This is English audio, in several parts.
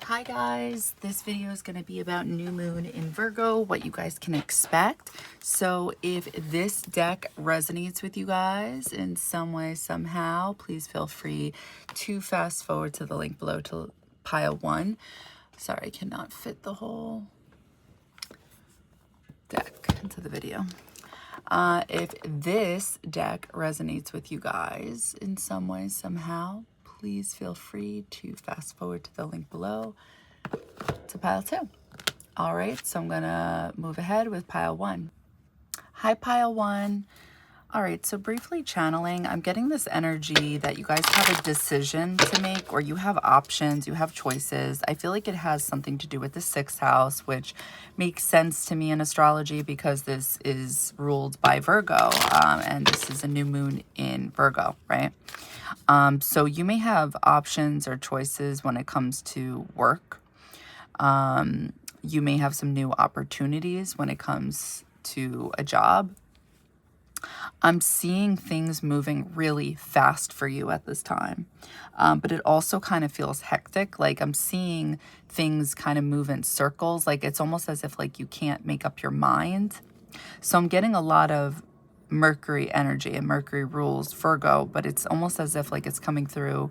Hi guys, this video is going to be about new moon in Virgo, what you guys can expect. So if this deck resonates with you guys in some way, somehow, please feel free to fast forward to the link below to pile 1. Sorry, I cannot fit the whole deck into the video. If this deck resonates with you guys in some way, somehow, please feel free to fast forward to the link below to pile 2. All right, so I'm gonna move ahead with pile 1. Hi, pile 1. All right, so briefly channeling, I'm getting this energy that you guys have a decision to make, or you have options, you have choices. I feel like it has something to do with the 6th house, which makes sense to me in astrology because this is ruled by Virgo, and this is a new moon in Virgo, right? So you may have options or choices when it comes to work. You may have some new opportunities when it comes to a job. I'm seeing things moving really fast for you at this time. But it also kind of feels hectic. Like I'm seeing things kind of move in circles. Like it's almost as if like you can't make up your mind. So I'm getting a lot of Mercury energy, and Mercury rules Virgo, but it's almost as if like it's coming through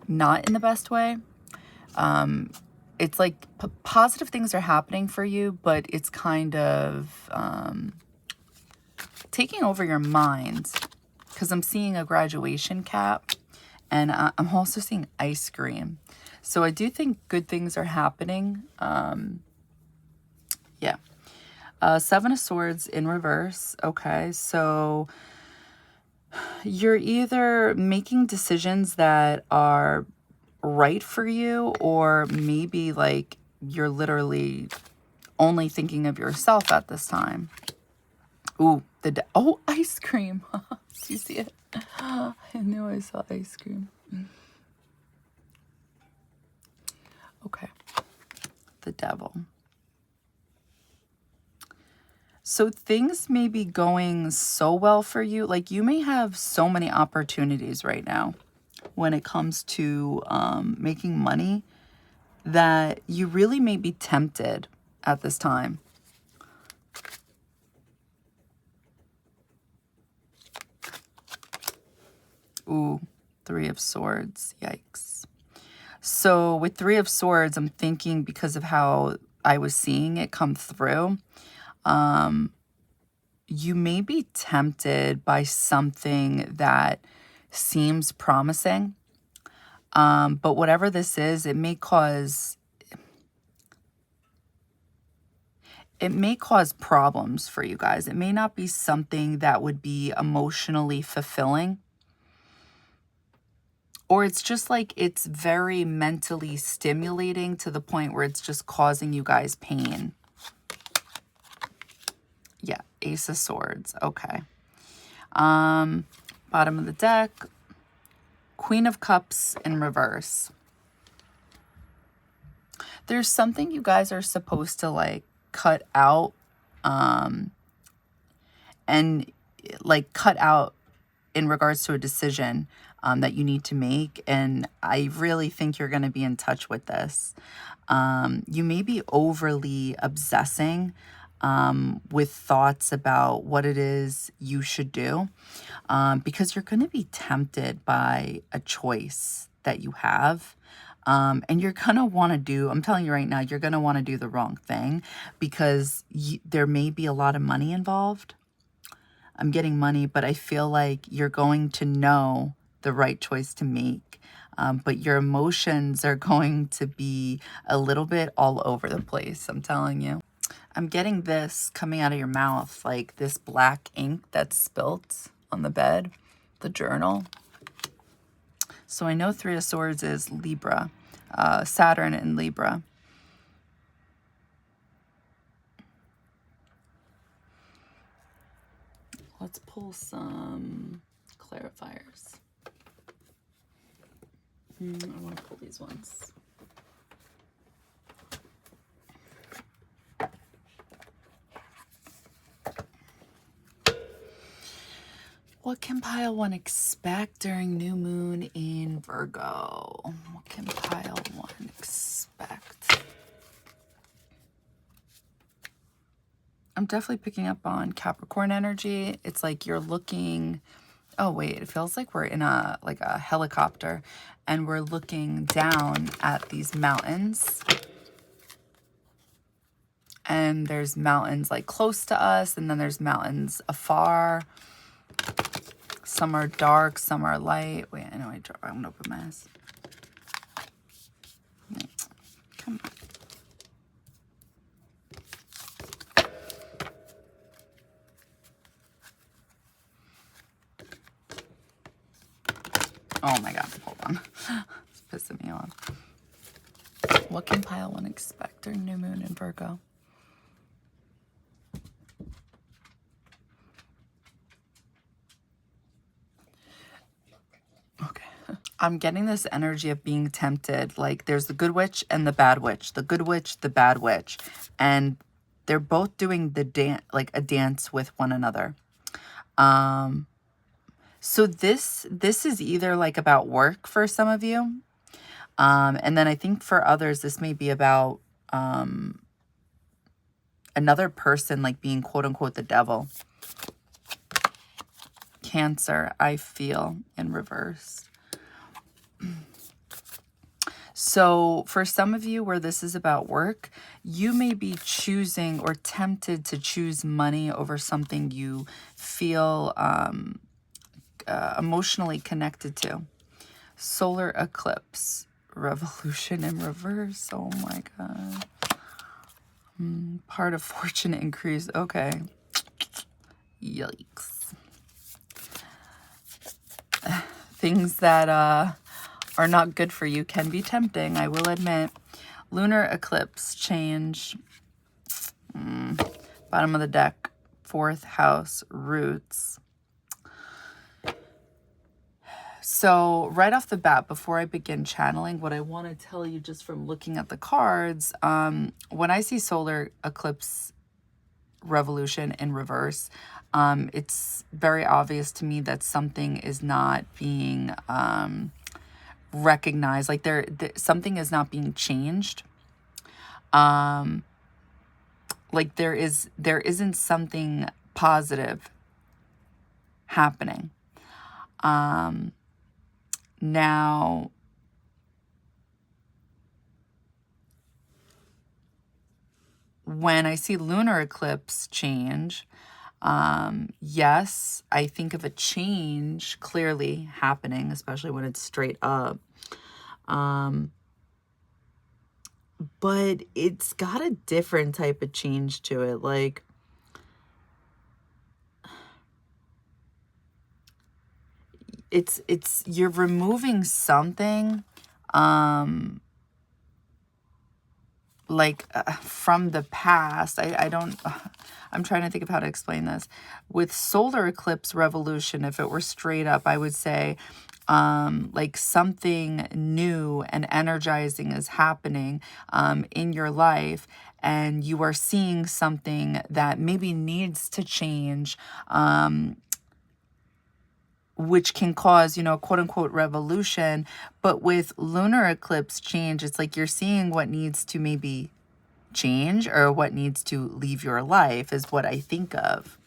not in the best way. It's like positive things are happening for you, but it's kind of taking over your mind, because I'm seeing a graduation cap, and I'm also seeing ice cream. So I do think good things are happening. Yeah. 7 of Swords in reverse. Okay, so you're either making decisions that are right for you, or maybe like you're literally only thinking of yourself at this time. Ooh, oh, ice cream. Do you see it? I knew I saw ice cream. Okay. The Devil. So things may be going so well for you. Like you may have so many opportunities right now when it comes to making money that you really may be tempted at this time. Ooh, 3 of Swords. Yikes. So with 3 of Swords, I'm thinking because of how I was seeing it come through, you may be tempted by something that seems promising. But whatever this is, it may cause problems for you guys. It may not be something that would be emotionally fulfilling. Or it's just like it's very mentally stimulating to the point where it's just causing you guys pain. Yeah, Ace of Swords. Okay. Bottom of the deck, Queen of Cups in reverse. There's something you guys are supposed to like cut out, and like cut out in regards to a decision that you need to make. And I really think you're going to be in touch with this. You may be overly obsessing with thoughts about what it is you should do, because you're going to be tempted by a choice that you have. And you're going to want to do, I'm telling you right now, you're going to want to do the wrong thing because there may be a lot of money involved. I'm getting money, but I feel like you're going to know the right choice to make. But your emotions are going to be a little bit all over the place, I'm telling you. I'm getting this coming out of your mouth, like this black ink that's spilt on the bed, the journal. So I know 3 of Swords is Libra, Saturn in Libra. Let's pull some clarifiers. I want to pull these ones. What can pile 1 expect during new moon in Virgo? What can pile 1 expect? I'm definitely picking up on Capricorn energy. It's like you're looking, oh wait, it feels like we're in a helicopter and we're looking down at these mountains. And there's mountains like close to us, and then there's mountains afar. Some are dark, some are light. Wait, I know I'm gonna open my eyes. Come on. Oh my God, hold on. It's pissing me off. What can pile one expect during new moon in Virgo? Okay. I'm getting this energy of being tempted. Like there's the good witch and the bad witch. The good witch, the bad witch. And they're both doing the dance, like a dance with one another. So this is either like about work for some of you. And then I think for others, this may be about another person like being quote unquote the devil. Cancer, I feel in reverse. So for some of you where this is about work, you may be choosing or tempted to choose money over something you feel emotionally connected to. Solar eclipse, revolution in reverse. Oh my God. Part of fortune increase. Okay. Yikes. Things that are not good for you can be tempting, I will admit. Lunar eclipse change. Bottom of the deck. 4th house, roots. So right off the bat, before I begin channeling, what I want to tell you just from looking at the cards, when I see solar eclipse revolution in reverse, it's very obvious to me that something is not being recognized. Like something is not being changed. Like there isn't something positive happening. Now, when I see lunar eclipse change, yes, I think of a change clearly happening, especially when it's straight up. But it's got a different type of change to it. Like, it's you're removing something from the past. I'm trying to think of how to explain this. With solar eclipse revolution, if it were straight up, I would say like something new and energizing is happening in your life, and you are seeing something that maybe needs to change, which can cause, quote unquote revolution. But with lunar eclipse change, it's like you're seeing what needs to maybe change or what needs to leave your life is what I think of.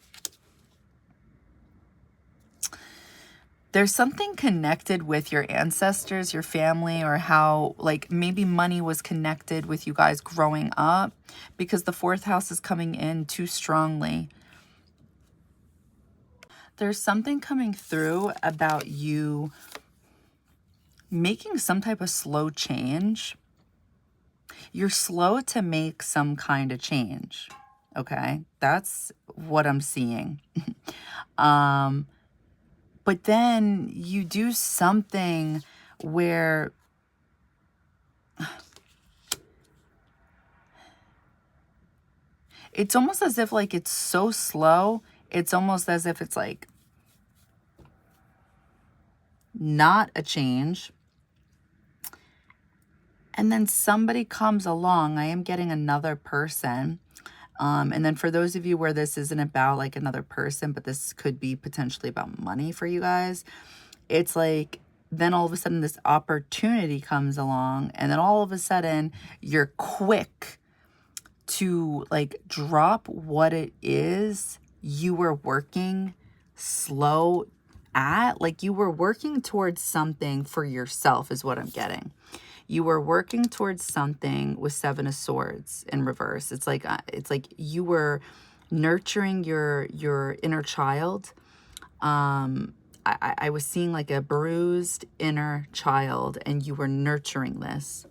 There's something connected with your ancestors, your family, or how like maybe money was connected with you guys growing up, because the 4th house is coming in too strongly. There's something coming through about you making some type of slow change. You're slow to make some kind of change. Okay, that's what I'm seeing. But then you do something where it's almost as if like it's so slow. It's almost as if it's like not a change. And then somebody comes along. I am getting another person. And then for those of you where this isn't about like another person, but this could be potentially about money for you guys, it's like then all of a sudden this opportunity comes along, and then all of a sudden you're quick to like drop what it is you were working slow at. Like you were working towards something for yourself is what I'm getting. You were working towards something with Seven of Swords in reverse. It's like you were nurturing your inner child. I was seeing like a bruised inner child, and you were nurturing this.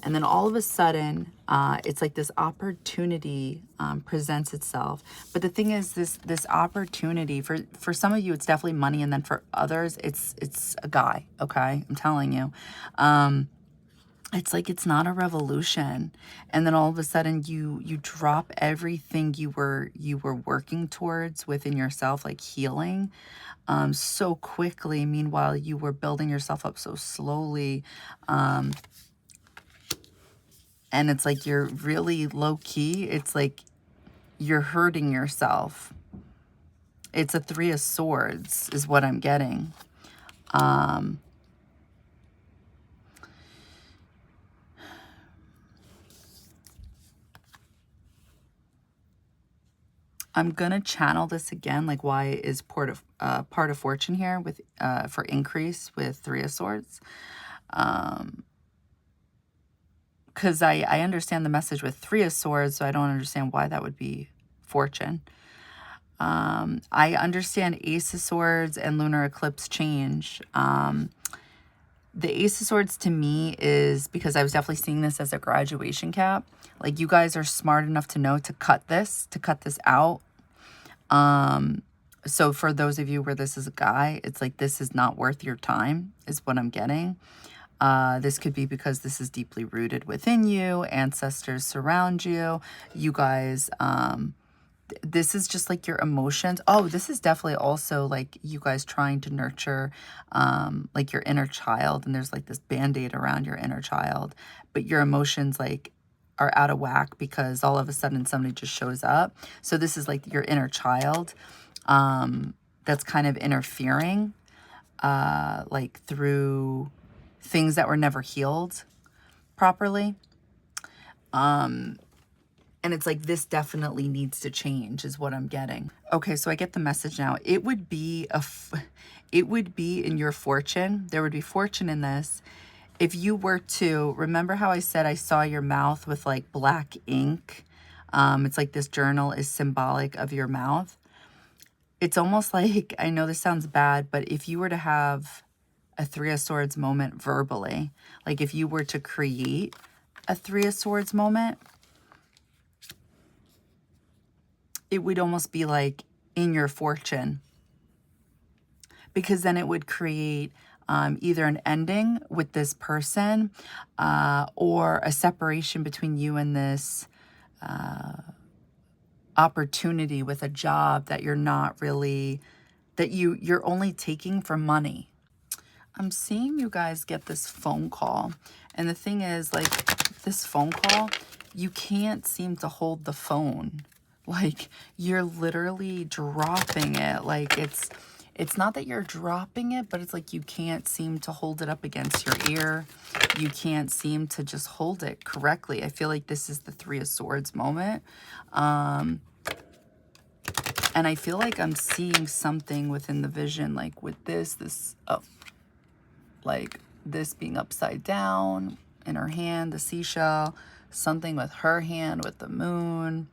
And then all of a sudden, it's like this opportunity presents itself. But the thing is, this opportunity, for some of you, it's definitely money. And then for others, it's a guy, okay? I'm telling you. It's like it's not a revolution. And then all of a sudden, you drop everything you were working towards within yourself, like healing, so quickly. Meanwhile, you were building yourself up so slowly. And it's like you're really low key. It's like you're hurting yourself. It's a Three of Swords is what I'm getting. I'm going to channel this again. Like, why is part of fortune here with for increase with Three of Swords? Because I understand the message with Three of Swords, so I don't understand why that would be fortune. I understand Ace of Swords and lunar eclipse change. The Ace of Swords to me is, because I was definitely seeing this as a graduation cap. Like, you guys are smart enough to know to cut this out. So for those of you where this is a guy, it's like, this is not worth your time is what I'm getting. This could be because this is deeply rooted within you. Ancestors surround you. You guys, this is just like your emotions. Oh, this is definitely also like you guys trying to nurture like your inner child. And there's like this band-aid around your inner child. But your emotions like are out of whack because all of a sudden somebody just shows up. So this is like your inner child that's kind of interfering like through things that were never healed properly. And it's like, this definitely needs to change is what I'm getting. Okay, so I get the message now. It would be in your fortune. There would be fortune in this. If you were to, remember how I said I saw your mouth with like black ink? It's like this journal is symbolic of your mouth. It's almost like, I know this sounds bad, but if you were to have a Three of Swords moment verbally, like if you were to create a Three of Swords moment, it would almost be like in your fortune, because then it would create either an ending with this person or a separation between you and this opportunity with a job that you're not really, that you're only taking for money. I'm seeing you guys get this phone call. And the thing is, like, this phone call, you can't seem to hold the phone. Like, you're literally dropping it. Like, it's not that you're dropping it, but it's like you can't seem to hold it up against your ear. You can't seem to just hold it correctly. I feel like this is the Three of Swords moment. And I feel like I'm seeing something within the vision, like with this, oh, like this being upside down in her hand, the seashell, something with her hand with the moon.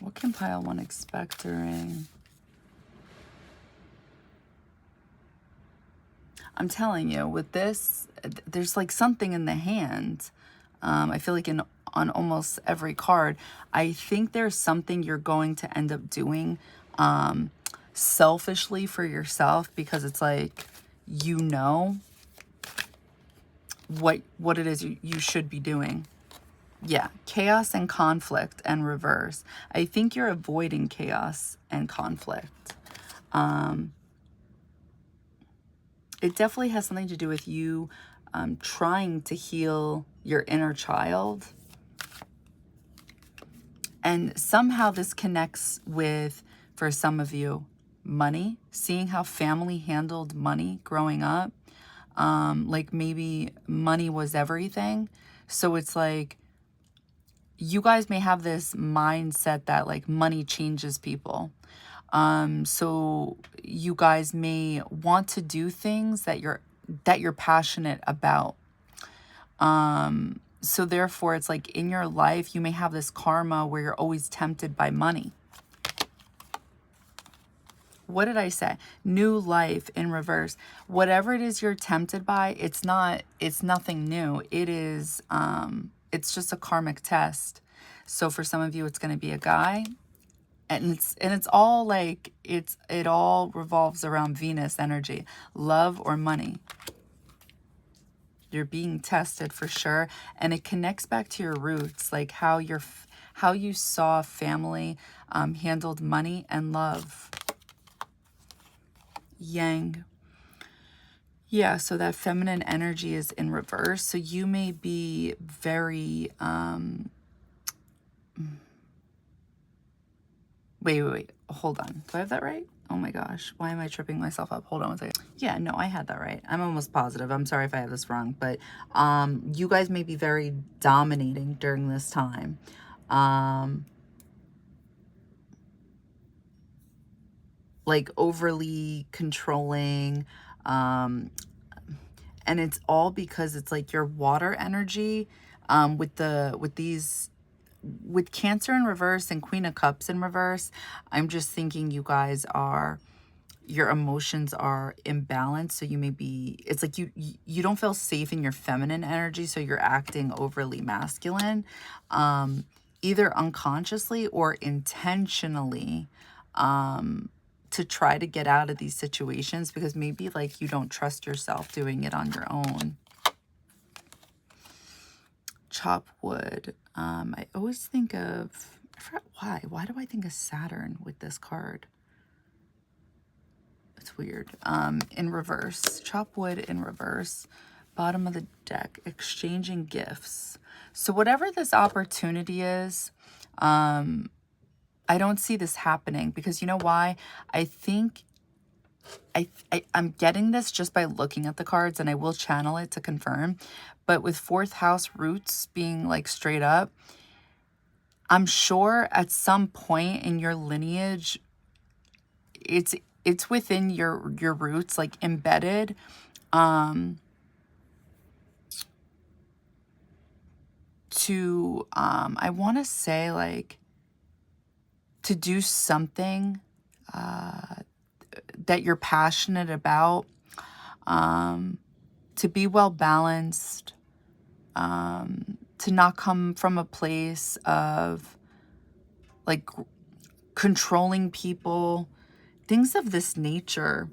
What can pile one expect during? I'm telling you, with this, there's like something in the hand. I feel like on almost every card, I think there's something you're going to end up doing selfishly for yourself, because it's like, you know what it is you should be doing. Yeah, chaos and conflict and reverse. I think you're avoiding chaos and conflict. It definitely has something to do with you trying to heal your inner child. And somehow this connects with, for some of you, money. Seeing how family handled money growing up. like maybe money was everything. So it's like you guys may have this mindset that like money changes people. So you guys may want to do things that you're passionate about. So therefore it's like in your life, you may have this karma where you're always tempted by money. What did I say? New life in reverse. Whatever it is you're tempted by, it's nothing new. It is, it's just a karmic test. So for some of you, it's going to be a guy, and it's all like, it all revolves around Venus energy, love or money. You're being tested for sure. And it connects back to your roots, like how you saw family, handled money and love. Yang. Yeah, so that feminine energy is in reverse. So you may be very, wait, hold on. Do I have that right? Oh my gosh, why am I tripping myself up? Hold on one second. Yeah, no, I had that right. I'm almost positive. I'm sorry if I have this wrong, but you guys may be very dominating during this time. Like overly controlling, and it's all because it's like your water energy, with Cancer in reverse and Queen of Cups in reverse. I'm just thinking you guys your emotions are imbalanced. So you may be, it's like you don't feel safe in your feminine energy, so you're acting overly masculine, either unconsciously or intentionally, to try to get out of these situations, because maybe like you don't trust yourself doing it on your own. Chop wood. I always think of, I forgot why. Why do I think of Saturn with this card? It's weird. In reverse. Chop wood in reverse. Bottom of the deck. Exchanging gifts. So whatever this opportunity is, I don't see this happening, because you know why? I think I'm getting this just by looking at the cards, and I will channel it to confirm. But with fourth house roots being like straight up, I'm sure at some point in your lineage, it's within your roots, like embedded, to I want to say like to do something that you're passionate about, to be well balanced, to not come from a place of like controlling people, things of this nature.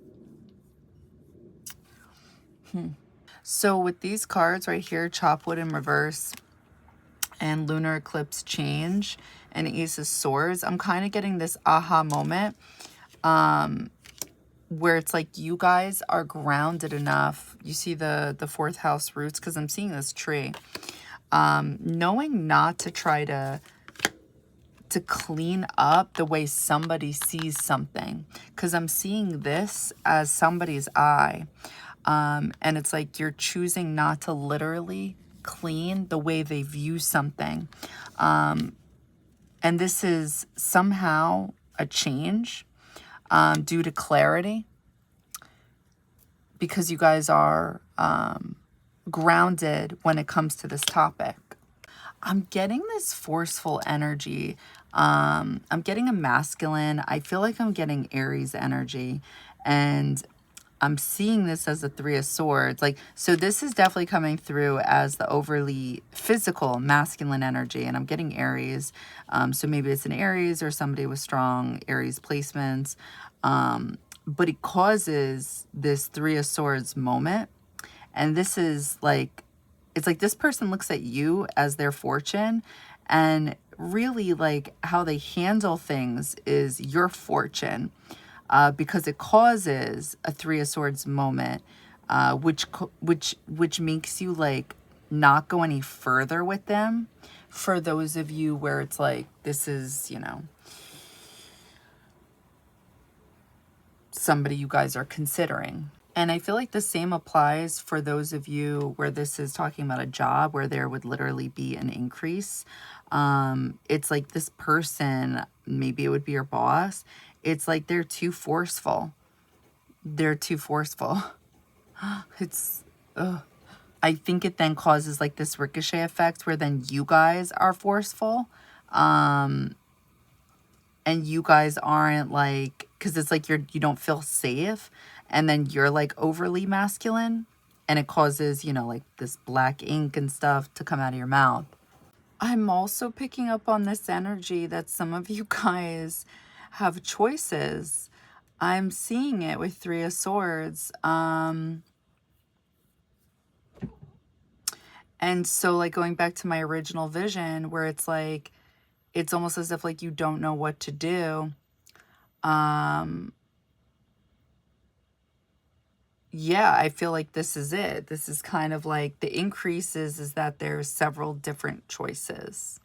So with these cards right here, Chopwood in reverse and Lunar Eclipse Change and Ace of Swords, I'm kind of getting this aha moment, where it's like you guys are grounded enough. You see the fourth house roots, because I'm seeing this tree. Knowing not to try to clean up the way somebody sees something, because I'm seeing this as somebody's eye. And it's like you're choosing not to literally clean the way they view something. And this is somehow a change, due to clarity, because you guys are grounded when it comes to this topic. I'm getting this forceful energy. I'm getting a masculine. I feel like I'm getting Aries energy, and I'm seeing this as a Three of Swords. Like, so this is definitely coming through as the overly physical masculine energy, and I'm getting Aries. So maybe it's an Aries or somebody with strong Aries placements. But it causes this Three of Swords moment. And this is like, it's like this person looks at you as their fortune, and really like how they handle things is your fortune, because it causes a Three of Swords moment, which makes you like not go any further with them. For those of you where it's like, this is, you know, somebody you guys are considering. And I feel like the same applies for those of you where this is talking about a job where there would literally be an increase. It's like this person, maybe it would be your boss. It's like they're too forceful. They're too forceful. It's, ugh. I think it then causes like this ricochet effect where then you guys are forceful. And you guys aren't like, because it's like you don't feel safe, and then you're like overly masculine, and it causes, you know, like this black ink and stuff to come out of your mouth. I'm also picking up on this energy that some of you guys have choices. I'm seeing it with Three of Swords. And so like going back to my original vision where it's like, it's almost as if like you don't know what to do. Yeah, I feel like this is it. This is kind of like the increases is that there's several different choices.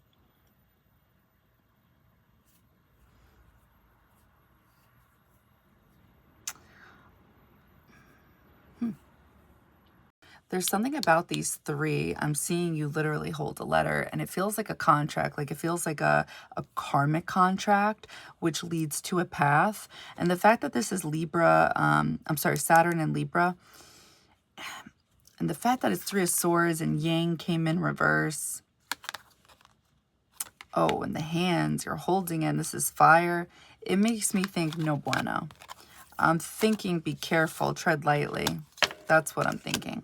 There's something about these three. I'm seeing you literally hold a letter, and it feels like a contract. Like it feels like a karmic contract, which leads to a path. And the fact that this is Libra, I'm sorry, Saturn and Libra, and the fact that it's Three of Swords and Yang came in reverse. Oh, and the hands, you're holding it, and this is fire. It makes me think no bueno. I'm thinking be careful, tread lightly. That's what I'm thinking.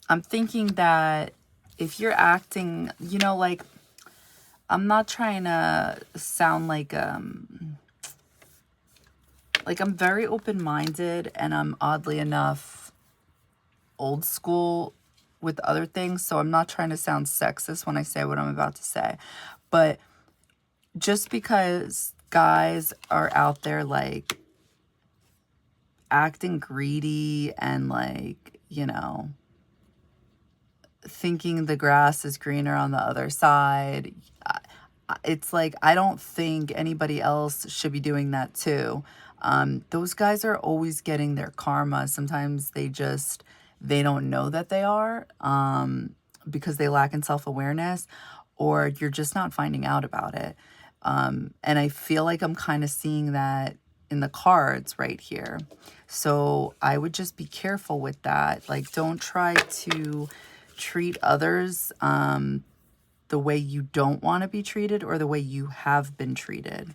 I'm thinking that if you're acting, you know, like, I'm not trying to sound like I'm very open-minded, and I'm oddly enough old school with other things, so I'm not trying to sound sexist when I say what I'm about to say. But just because guys are out there like acting greedy and like, you know, thinking the grass is greener on the other side, it's like I don't think anybody else should be doing that too. Those guys are always getting their karma. Sometimes they don't know that they are, because they lack in self-awareness, or you're just not finding out about it. And I feel like I'm kind of seeing that in the cards right here. So I would just be careful with that. Like, don't try to treat others the way you don't want to be treated or the way you have been treated.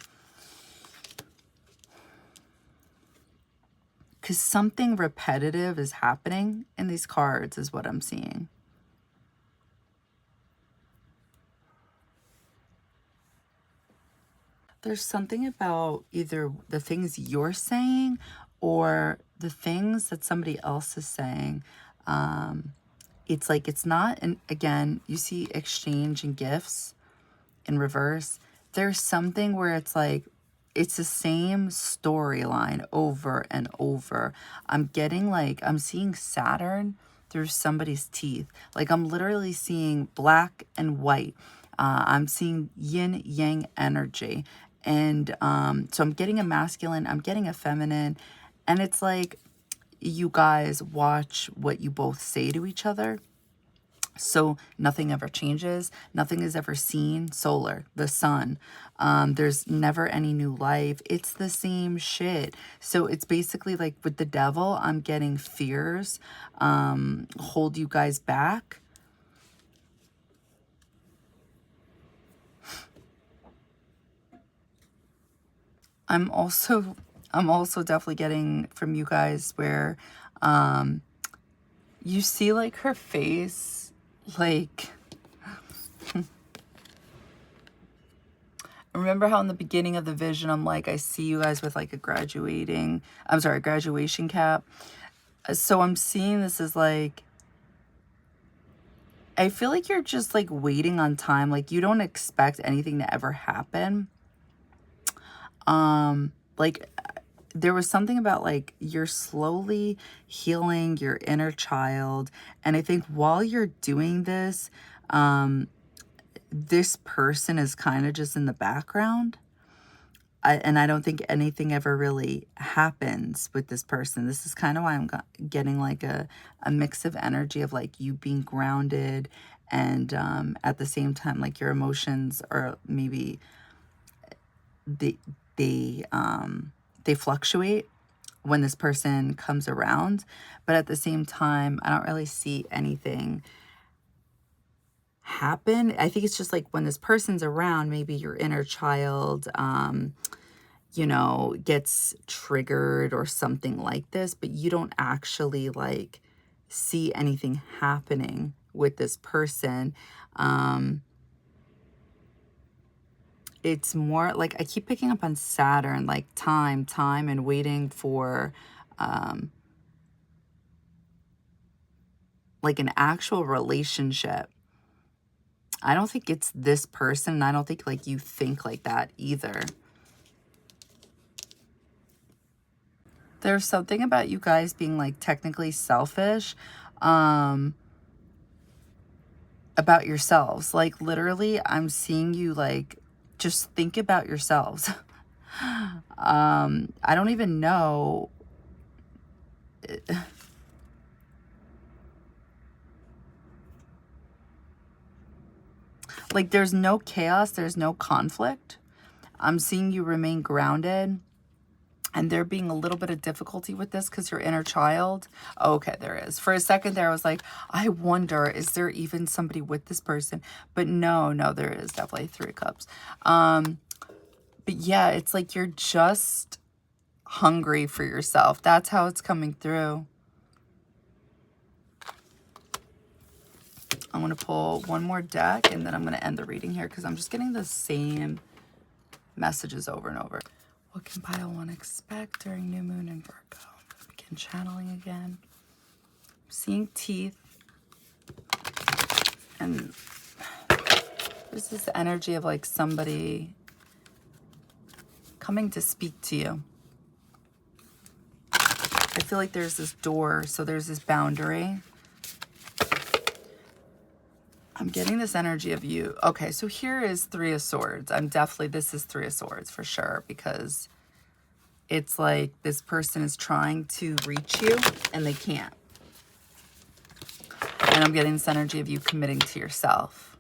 Because something repetitive is happening in these cards is what I'm seeing. There's something about either the things you're saying or the things that somebody else is saying. It's like it's not, and again, you see exchange and gifts in reverse. There's something where it's like, it's the same storyline over and over. I'm getting like, I'm seeing Saturn through somebody's teeth. Like I'm literally seeing black and white. I'm seeing yin yang energy. And so I'm getting a masculine, I'm getting a feminine. And it's like, you guys watch what you both say to each other. So nothing ever changes. Nothing is ever seen. Solar, the sun. There's never any new life. It's the same shit. So it's basically like with the devil, I'm getting fears hold you guys back. I'm also definitely getting from you guys where you see like her face, like remember how in the beginning of the vision, I'm like, I see you guys with like a graduation cap. So I'm seeing this as like, I feel like you're just like waiting on time. Like you don't expect anything to ever happen. Like there was something about like you're slowly healing your inner child. And I think while you're doing this, this person is kind of just in the background. and I don't think anything ever really happens with this person. This is kind of why I'm getting like a mix of energy of like you being grounded and at the same time like your emotions are maybe they fluctuate when this person comes around, but at the same time I don't really see anything happen. I think it's just like when this person's around, maybe your inner child you know, gets triggered or something like this, but you don't actually like see anything happening with this person. It's more like I keep picking up on Saturn, like time and waiting for like an actual relationship. I don't think it's this person, and I don't think like you think like that either. There's something about you guys being like technically selfish about yourselves. Like literally I'm seeing you like just think about yourselves. I don't even know. Like there's no chaos, there's no conflict. I'm seeing you remain grounded. And there being a little bit of difficulty with this because your inner child. Oh, okay, there is. For a second there, I was like, I wonder, is there even somebody with this person? But no, there is definitely 3 of Cups. But yeah, it's like you're just hungry for yourself. That's how it's coming through. I'm going to pull one more deck and then I'm going to end the reading here because I'm just getting the same messages over and over. What can pile 1 expect during new moon in Virgo? Begin channeling again. I'm seeing teeth. And there's this energy of like somebody coming to speak to you. I feel like there's this door, so there's this boundary. I'm getting this energy of you. Okay, so here is 3 of Swords. This is 3 of Swords for sure, because it's like this person is trying to reach you and they can't. And I'm getting this energy of you committing to yourself.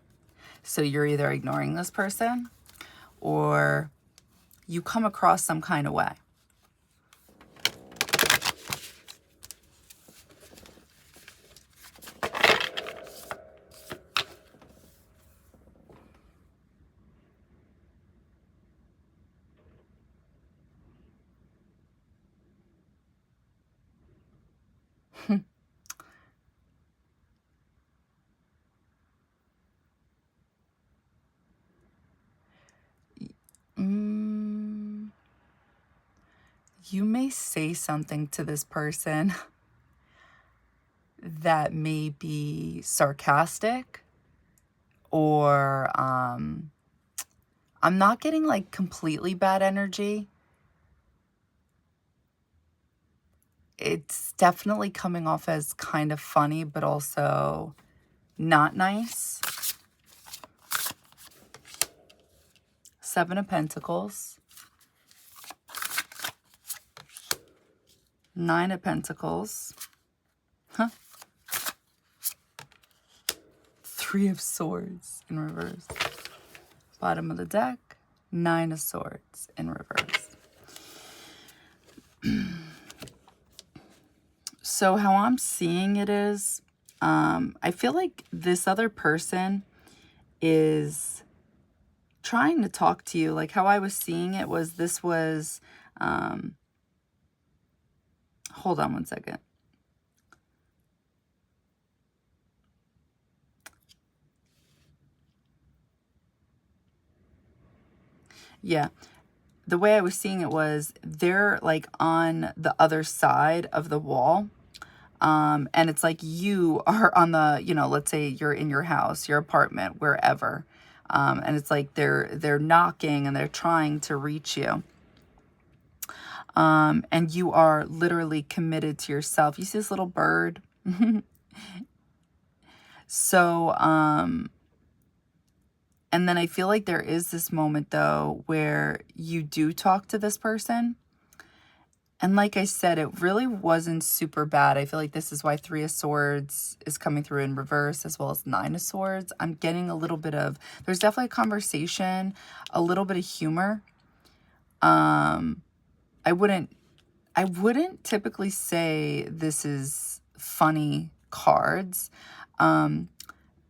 So you're either ignoring this person or you come across some kind of way. You may say something to this person that may be sarcastic or I'm not getting like completely bad energy. It's definitely coming off as kind of funny, but also not nice. 7 of Pentacles. 9 of Pentacles. 3 of Swords in reverse. Bottom of the deck, 9 of Swords in reverse. So how I'm seeing it is, I feel like this other person is trying to talk to you. Like how I was seeing it was, this was, hold on one second. Yeah. The way I was seeing it was they're like on the other side of the wall. And it's like you are on the, you know, let's say you're in your house, your apartment, wherever. And it's like they're knocking and they're trying to reach you. And you are literally committed to yourself. You see this little bird? So, And then I feel like there is this moment, though, where you do talk to this person. And like I said, it really wasn't super bad. I feel like this is why 3 of Swords is coming through in reverse, as well as 9 of Swords. I'm getting a little bit of, there's definitely a conversation, a little bit of humor. I wouldn't typically say this is funny cards.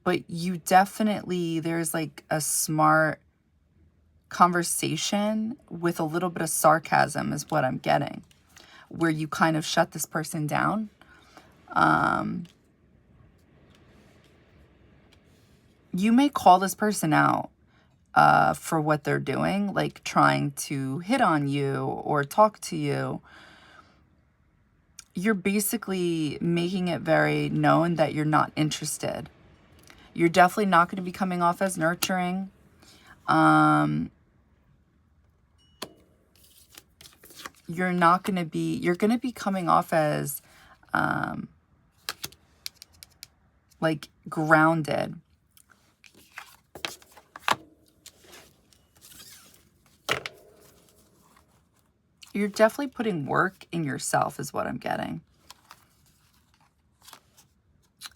But you definitely, there's like a smart conversation with a little bit of sarcasm is what I'm getting, where you kind of shut this person down. You may call this person out for what they're doing, like trying to hit on you or talk to you. You're basically making it very known that you're not interested. You're definitely not going to be coming off as nurturing. You're going to be coming off as like grounded. You're definitely putting work in yourself is what I'm getting.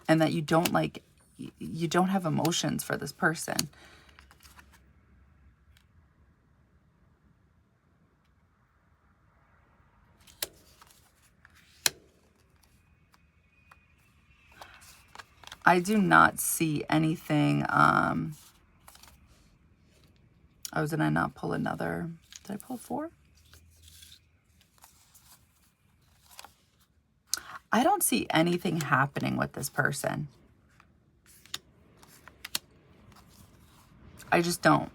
And that you don't have emotions for this person. I do not see anything. Oh, did I not pull another? Did I pull 4? I don't see anything happening with this person. I just don't.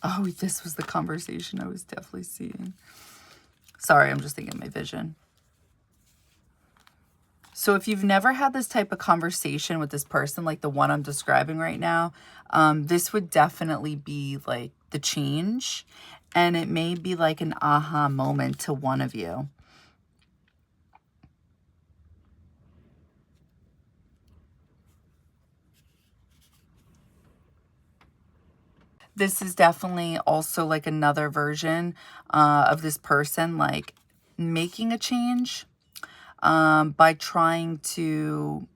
Oh, this was the conversation I was definitely seeing. Sorry, I'm just thinking my vision. So if you've never had this type of conversation with this person, like the one I'm describing right now, this would definitely be like the change. And it may be like an aha moment to one of you. This is definitely also like another version of this person like making a change by trying to,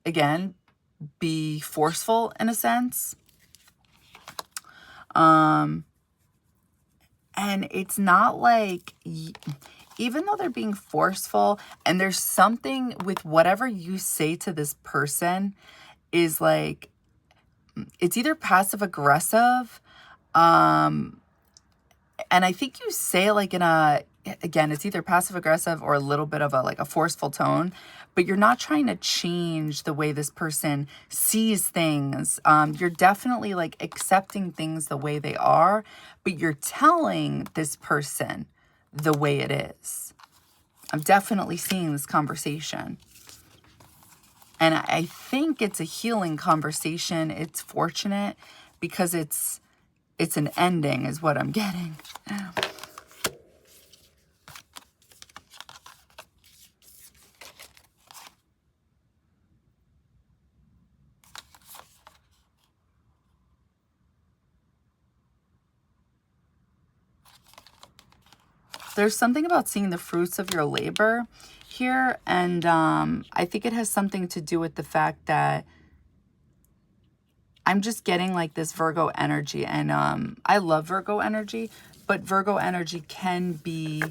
again, be forceful in a sense. And it's not like, even though they're being forceful, and there's something with whatever you say to this person is like, it's either passive aggressive, and I think you say it like in a, again, it's either passive aggressive or a little bit of a like a forceful tone, but you're not trying to change the way this person sees things. You're definitely like accepting things the way they are, but you're telling this person the way it is. I'm definitely seeing this conversation. And I think it's a healing conversation. It's fortunate because it's an ending is what I'm getting. There's something about seeing the fruits of your labor here. And I think it has something to do with the fact that I'm just getting like this Virgo energy. And I love Virgo energy, but Virgo energy can be,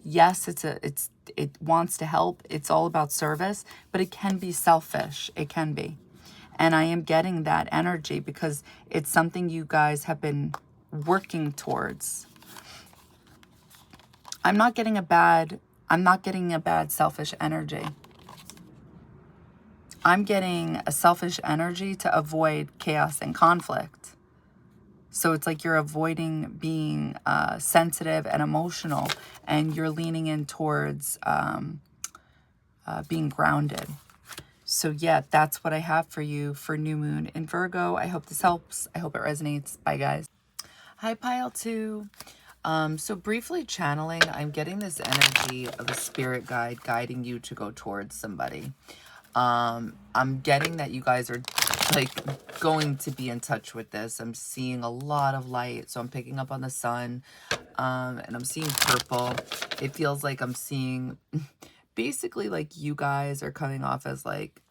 yes, it wants to help. It's all about service, but it can be selfish. It can be. And I am getting that energy because it's something you guys have been working towards. I'm not getting a bad selfish energy. I'm getting a selfish energy to avoid chaos and conflict. So it's like you're avoiding being sensitive and emotional, and you're leaning in towards being grounded. So yeah, that's what I have for you for new moon in Virgo. I hope this helps. I hope it resonates. Bye, guys. Hi, Pile 2. So briefly channeling, I'm getting this energy of a spirit guide guiding you to go towards somebody. I'm getting that you guys are like going to be in touch with this. I'm seeing a lot of light. So I'm picking up on the sun, and I'm seeing purple. It feels like I'm seeing basically like you guys are coming off as like,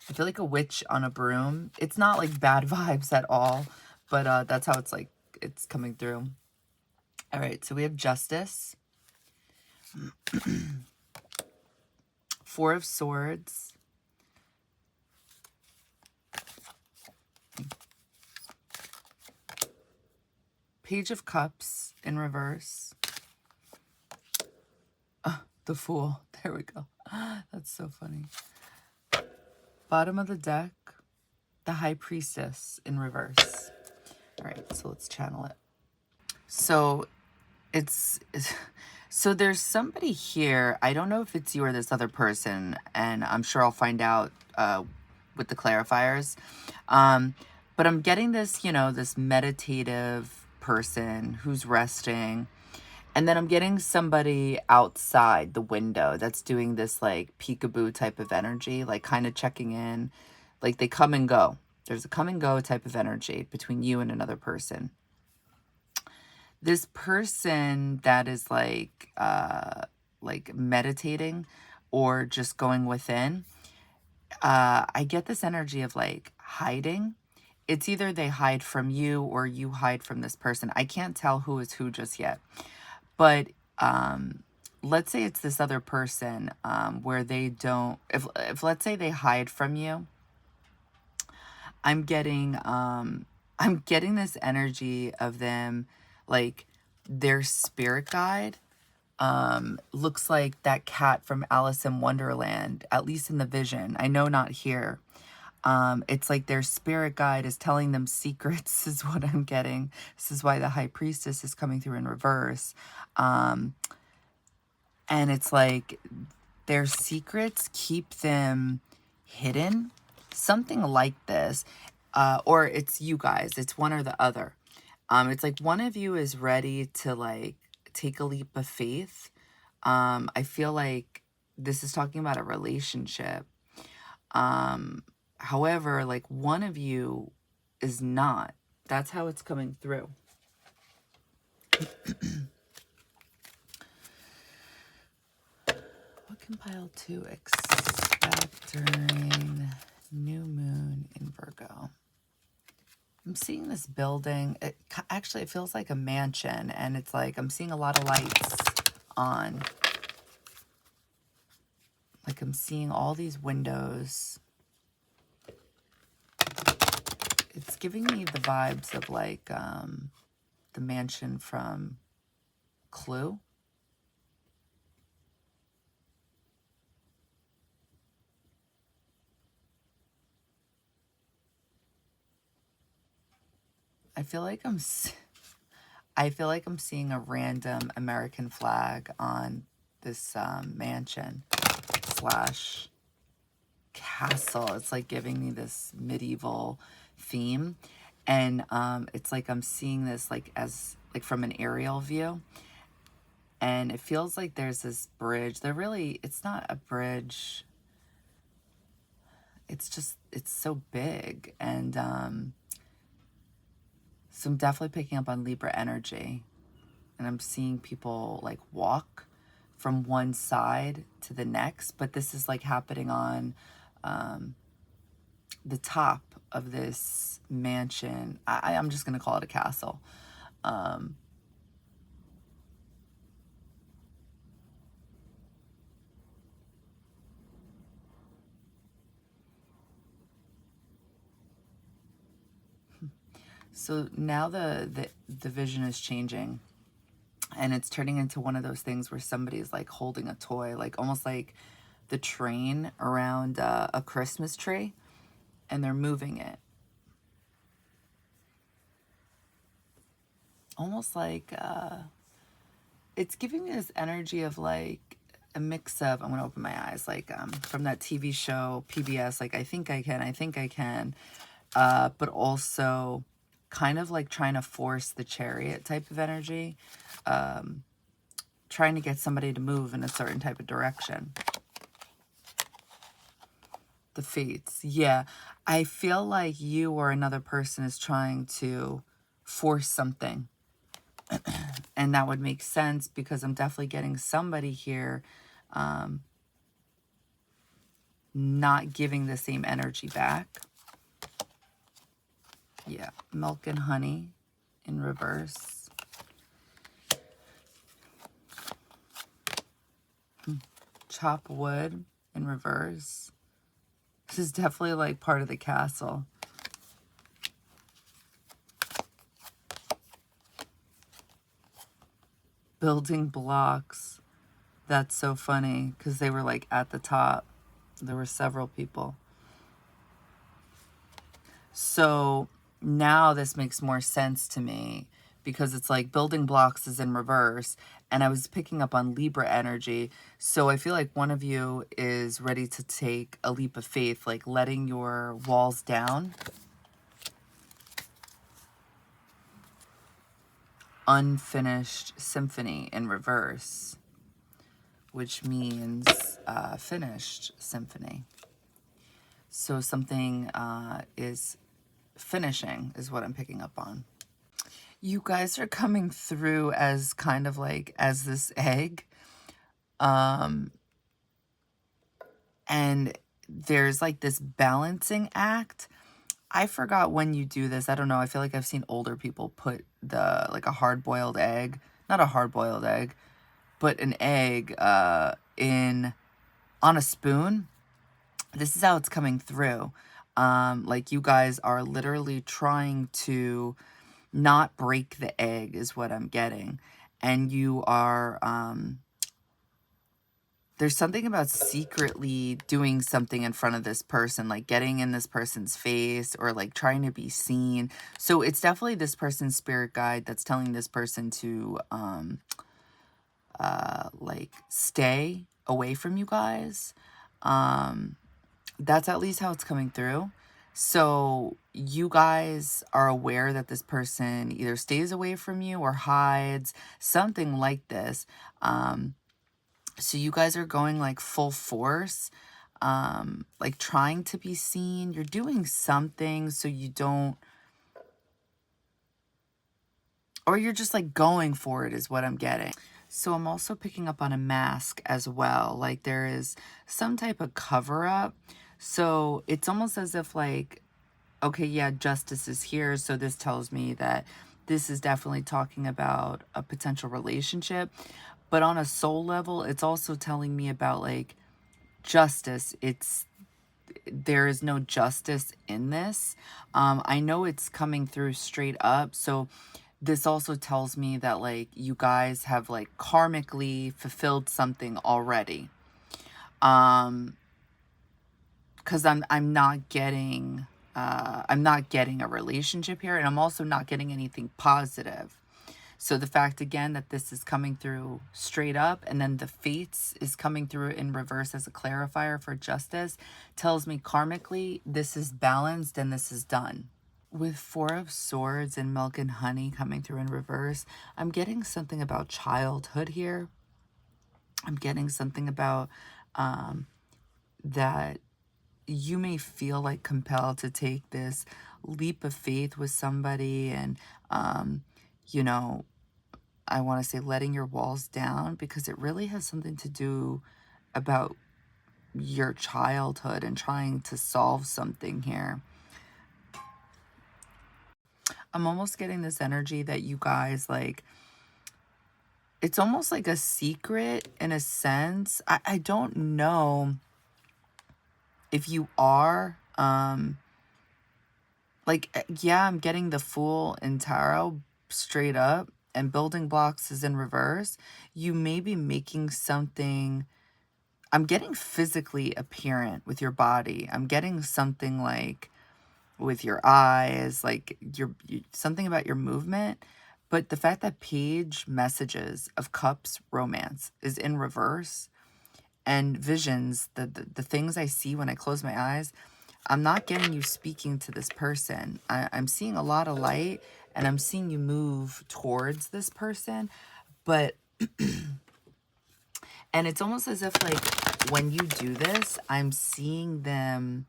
I feel like a witch on a broom. It's not like bad vibes at all, but that's how it's like, it's coming through. All right, so we have Justice, Four of Swords, Page of Cups in reverse, the Fool. There we go. That's so funny. Bottom of the deck, the High Priestess in reverse. All right, so let's channel it. So so there's somebody here. I don't know if it's you or this other person, and I'm sure I'll find out with the clarifiers. But I'm getting this, you know, this meditative person who's resting. And then I'm getting somebody outside the window that's doing this like peekaboo type of energy, like kind of checking in. Like they come and go. There's a come and go type of energy between you and another person. This person that is like meditating or just going within, I get this energy of like hiding. It's either they hide from you or you hide from this person. I can't tell who is who just yet. But let's say it's this other person where they don't, if let's say they hide from you, I'm getting this energy of them, like their spirit guide looks like that cat from Alice in Wonderland, at least in the vision. I know not here. It's like their spirit guide is telling them secrets is what I'm getting. This is why the High Priestess is coming through in reverse. And it's like their secrets keep them hidden. Something like this. Or it's you guys. It's one or the other. It's like one of you is ready to like take a leap of faith. I feel like this is talking about a relationship. However, like one of you is not. That's how it's coming through. What can pile 2 expect during new moon in Virgo? I'm seeing this building. Actually, it feels like a mansion, and it's like I'm seeing a lot of lights on. Like I'm seeing all these windows. It's giving me the vibes of like the mansion from Clue. I feel like I'm seeing a random American flag on this mansion slash castle. It's like giving me this medieval theme, and it's like I'm seeing this like as like from an aerial view, and it feels like there's this bridge. It's not a bridge. It's just, it's so big, and so I'm definitely picking up on Libra energy, and I'm seeing people like walk from one side to the next, but this is like happening on the top of this mansion. I'm just going to call it a castle. So now the vision is changing, and it's turning into one of those things where somebody's like holding a toy, like almost like the train around a Christmas tree, and they're moving it. Almost like it's giving me this energy of like a mix of, I'm going to open my eyes, like from that TV show, PBS, like I think I can, but also kind of like trying to force the Chariot type of energy, trying to get somebody to move in a certain type of direction. The Fates. Yeah, I feel like you or another person is trying to force something. And that would make sense because I'm definitely getting somebody here not giving the same energy back. Yeah, milk and honey in reverse. Chop wood in reverse. This is definitely like part of the castle. Building blocks. That's so funny because they were like at the top. There were several people. So now this makes more sense to me because it's like building blocks is in reverse and I was picking up on Libra energy. So I feel like one of you is ready to take a leap of faith, like letting your walls down. Unfinished symphony in reverse, which means finished symphony. So something is finishing is what I'm picking up on. You guys are coming through as kind of like as this egg. And there's like this balancing act. I forgot when you do this. I don't know. I feel like I've seen older people put like a hard-boiled egg, not a hard-boiled egg, but an egg on a spoon. This is how it's coming through. Like you guys are literally trying to not break the egg is what I'm getting. And you are, there's something about secretly doing something in front of this person, like getting in this person's face or like trying to be seen. So it's definitely this person's spirit guide that's telling this person to, like stay away from you guys. That's at least how it's coming through. So you guys are aware that this person either stays away from you or hides, something like this. So you guys are going like full force, like trying to be seen. You're doing something so you don't, or you're just like going for it is what I'm getting. So I'm also picking up on a mask as well. Like there is some type of cover up. So it's almost as if like, okay, yeah, justice is here. So this tells me that this is definitely talking about a potential relationship. But on a soul level, it's also telling me about like justice. There is no justice in this. I know it's coming through straight up. So this also tells me that like you guys have like karmically fulfilled something already. Because I'm not getting a relationship here, and I'm also not getting anything positive. So the fact again that this is coming through straight up and then the fates is coming through in reverse as a clarifier for justice tells me karmically this is balanced and this is done. With Four of Swords and milk and honey coming through in reverse, I'm getting something about childhood here. I'm getting something about that you may feel like compelled to take this leap of faith with somebody and, you know, I want to say letting your walls down because it really has something to do about your childhood and trying to solve something here. I'm almost getting this energy that you guys like, it's almost like a secret in a sense. I don't know if you are, like, yeah, I'm getting the Fool in Tarot straight up and building blocks is in reverse. You may be making something, I'm getting physically apparent with your body. I'm getting something like with your eyes, like something about your movement. But the fact that Page Messages of Cups romance is in reverse and visions, the things I see when I close my eyes, I'm not getting you speaking to this person. I'm seeing a lot of light, and I'm seeing you move towards this person, but, and it's almost as if like when you do this, I'm seeing them,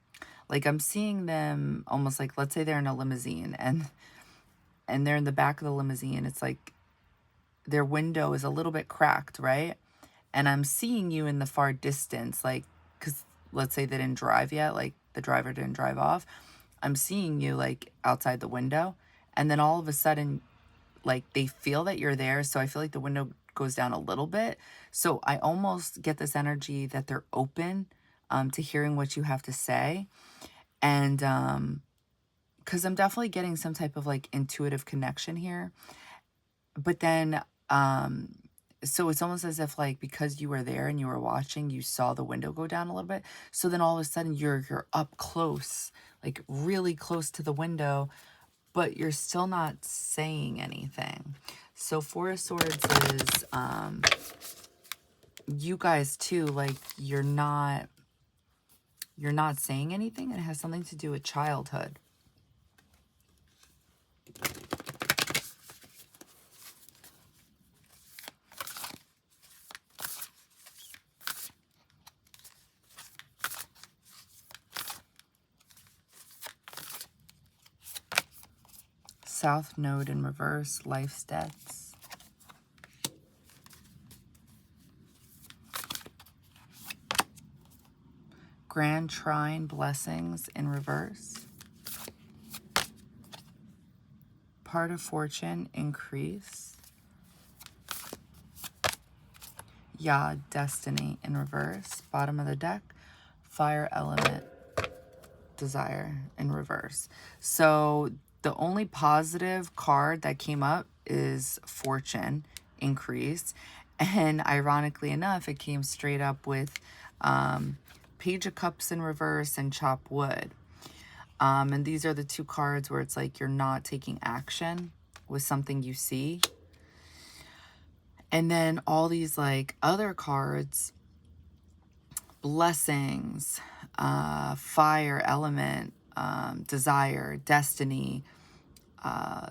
like I'm seeing them almost like, let's say they're in a limousine, and they're in the back of the limousine. It's like their window is a little bit cracked, right? And I'm seeing you in the far distance, like, because let's say they didn't drive yet, like the driver didn't drive off. I'm seeing you like outside the window. And then all of a sudden, like they feel that you're there. So I feel like the window goes down a little bit. So I almost get this energy that they're open to hearing what you have to say. And because I'm definitely getting some type of like intuitive connection here. But then, so it's almost as if like, because you were there and you were watching, you saw the window go down a little bit. So then all of a sudden you're up close, like really close to the window, but you're still not saying anything. So Four of Swords is, you guys too, like you're not saying anything. It has something to do with childhood. South Node in reverse, life's debts. Grand Trine, blessings in reverse. Part of fortune, increase. Yeah, destiny in reverse. Bottom of the deck, fire element, desire in reverse. So the only positive card that came up is fortune, increase. And ironically enough, it came straight up with Page of Cups in reverse and chop wood. And these are the two cards where it's like you're not taking action with something you see. And then all these like other cards, blessings, fire element, desire, destiny,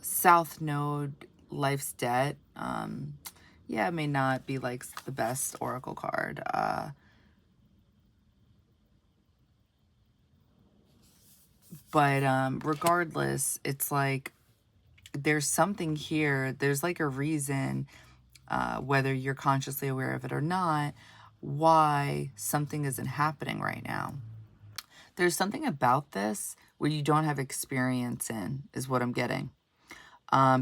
South Node, life's debt. Yeah, it may not be like the best oracle card. But regardless, it's like there's something here. There's like a reason, whether you're consciously aware of it or not, why something isn't happening right now. There's something about this where you don't have experience in, is what I'm getting.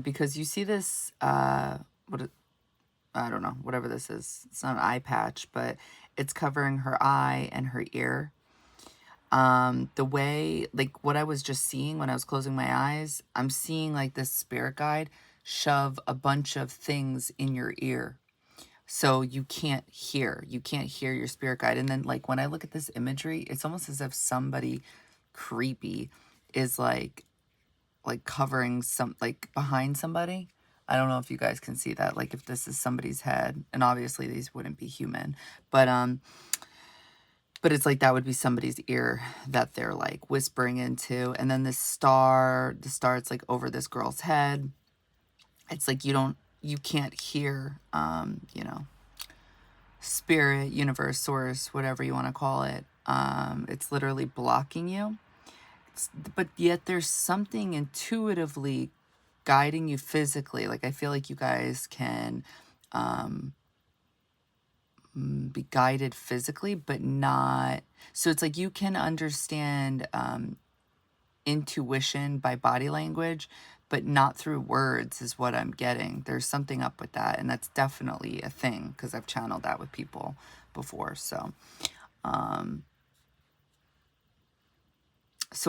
Because you see this, I don't know, whatever this is. It's not an eye patch, but it's covering her eye and her ear. The way, like what I was just seeing when I was closing my eyes, I'm seeing like this spirit guide shove a bunch of things in your ear. So you can't hear your spirit guide. And then like when I look at this imagery, it's almost as if somebody creepy is like covering some, like behind somebody. I don't know if you guys can see that, like if this is somebody's head, and obviously these wouldn't be human, but it's like that would be somebody's ear that they're like whispering into. And then the star, it's like over this girl's head. It's like you can't hear, you know, spirit, universe, source, whatever you want to call it. It's literally blocking you. But yet there's something intuitively guiding you physically. Like I feel like you guys can be guided physically, but not. So it's like you can understand intuition by body language, but not through words is what I'm getting. There's something up with that. And that's definitely a thing because I've channeled that with people before. So,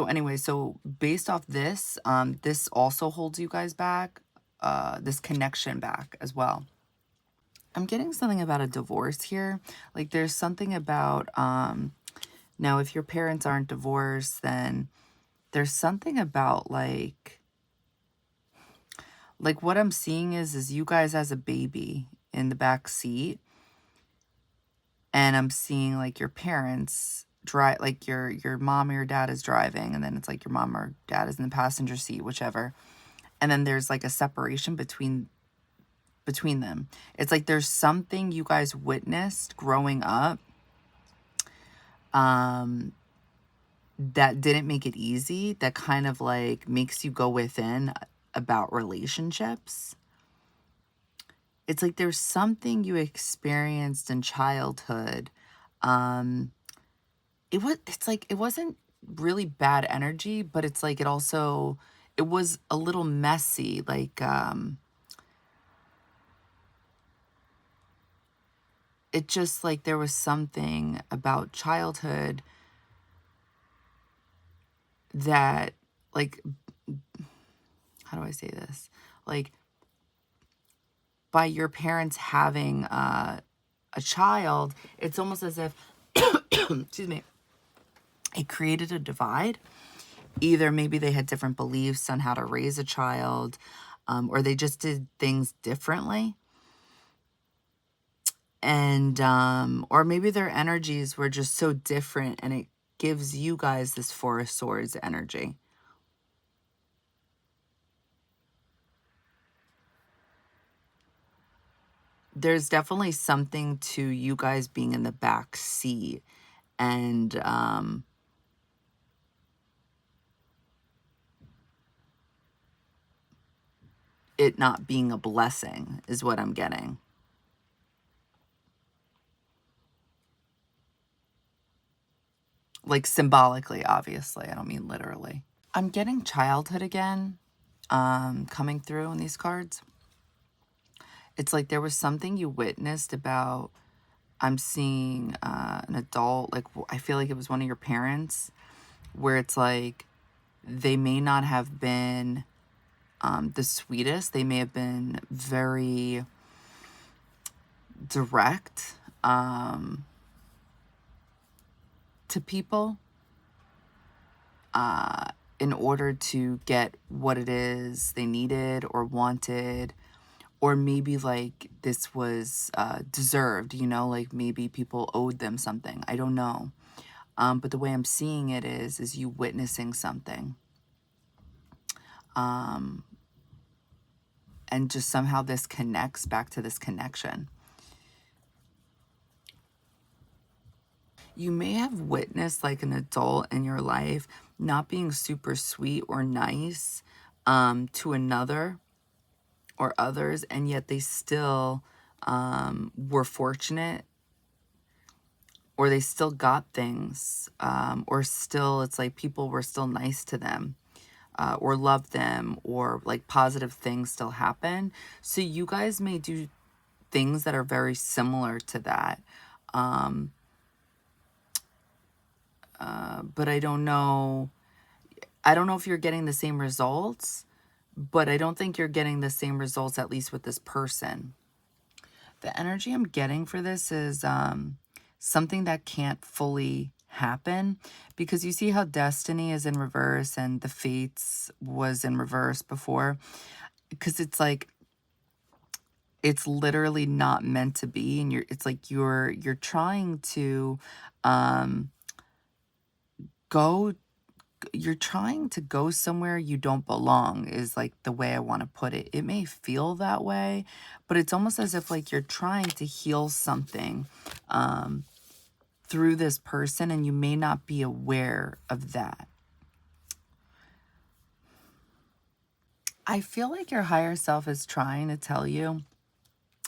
anyway, so based off this, this also holds you guys back, this connection back as well. I'm getting something about a divorce here. Like there's something about, now if your parents aren't divorced, then there's something about like what I'm seeing is you guys as a baby in the back seat. And I'm seeing like your parents like your mom or your dad is driving, and then it's like your mom or dad is in the passenger seat, whichever. And then there's like a separation between them. It's like there's something you guys witnessed growing up that didn't make it easy, that kind of like makes you go within about relationships. It's like there's something you experienced in childhood. It's like it wasn't really bad energy, but it's like it was a little messy. Like it just like there was something about childhood that, like, how do I say this? Like, by your parents having a child, it's almost as if, excuse me, it created a divide. Either maybe they had different beliefs on how to raise a child, or they just did things differently. And, or maybe their energies were just so different, and it gives you guys this Four of Swords energy. There's definitely something to you guys being in the back seat, and it not being a blessing is what I'm getting. Like symbolically, obviously. I don't mean literally. I'm getting childhood again, coming through in these cards. It's like there was something you witnessed about, I'm seeing an adult, like I feel like it was one of your parents, where it's like they may not have been the sweetest. They may have been very direct to people in order to get what it is they needed or wanted. Or maybe like this was deserved, you know, like maybe people owed them something. I don't know. But the way I'm seeing it is you witnessing something. And just somehow this connects back to this connection. You may have witnessed like an adult in your life not being super sweet or nice to another or others, and yet they still were fortunate, or they still got things, or still it's like people were still nice to them, or loved them, or like positive things still happen. So you guys may do things that are very similar to that. But I don't know. I don't know if you're getting the same results, but I don't think you're getting the same results, at least with this person. The energy I'm getting for this is something that can't fully happen, because you see how destiny is in reverse and the fates was in reverse before, because it's like it's literally not meant to be, and it's like you're trying to you're trying to go somewhere you don't belong, is like the way I want to put it. It may feel that way, but it's almost as if like you're trying to heal something through this person, and you may not be aware of that. I feel like your higher self is trying to tell you,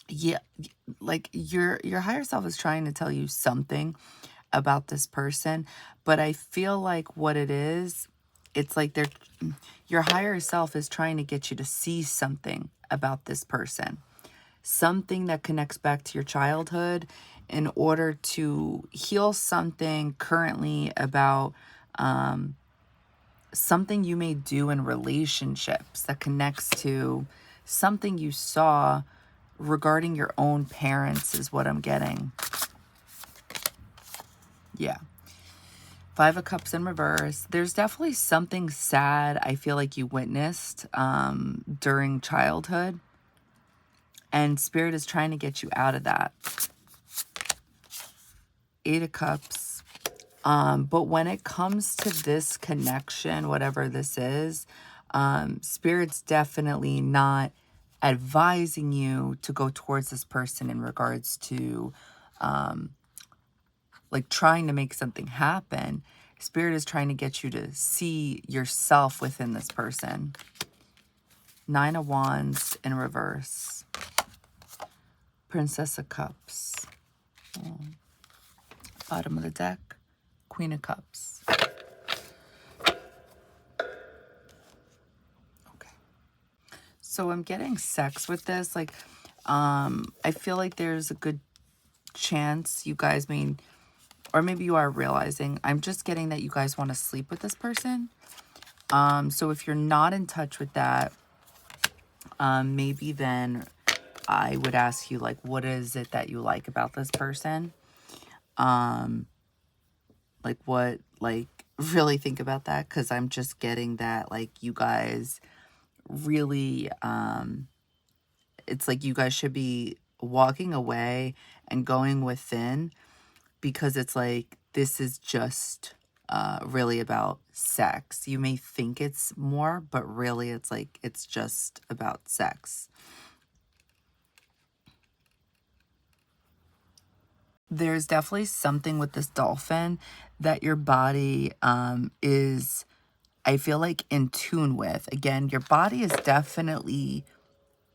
yeah, like your higher self is trying to tell you something about this person, but I feel like what it is, it's like your higher self is trying to get you to see something about this person, something that connects back to your childhood, in order to heal something currently about something you may do in relationships that connects to something you saw regarding your own parents, is what I'm getting. Yeah. Five of Cups in reverse. There's definitely something sad I feel like you witnessed during childhood, and Spirit is trying to get you out of that. Eight of Cups, But when it comes to this connection, whatever this is, Spirit's definitely not advising you to go towards this person in regards to like trying to make something happen. Spirit is trying to get you to see yourself within this person. 9 of Wands in reverse. Princess of Cups. Oh. Bottom of the deck. Queen of Cups. Okay. So I'm getting sex with this. Like, I feel like there's a good chance you guys may, or maybe you are realizing, I'm just getting that you guys want to sleep with this person. So if you're not in touch with that, maybe then I would ask you, like, what is it that you like about this person? Like, what, like, really think about that, because I'm just getting that, like, you guys really, it's like you guys should be walking away and going within, because it's like, this is just really about sex. You may think it's more, but really it's like, it's just about sex. There's definitely something with this dolphin that your body is, I feel like, in tune with. Again, your body is definitely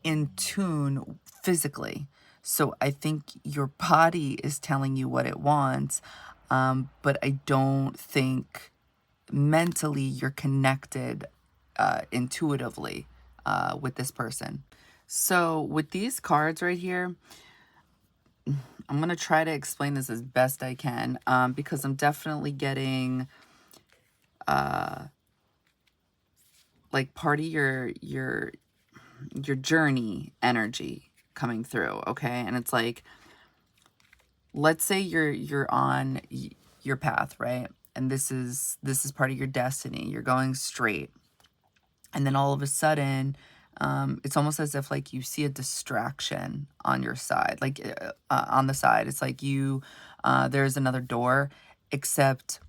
in tune physically. So I think your body is telling you what it wants, but I don't think mentally you're connected intuitively with this person. So with these cards right here, I'm going to try to explain this as best I can, because I'm definitely getting like part of your journey energy coming through, okay? And it's like, let's say you're on your path, right? And this is part of your destiny. You're going straight. And then all of a sudden, it's almost as if like you see a distraction on your side, like on the side. It's like you, there's another door, except,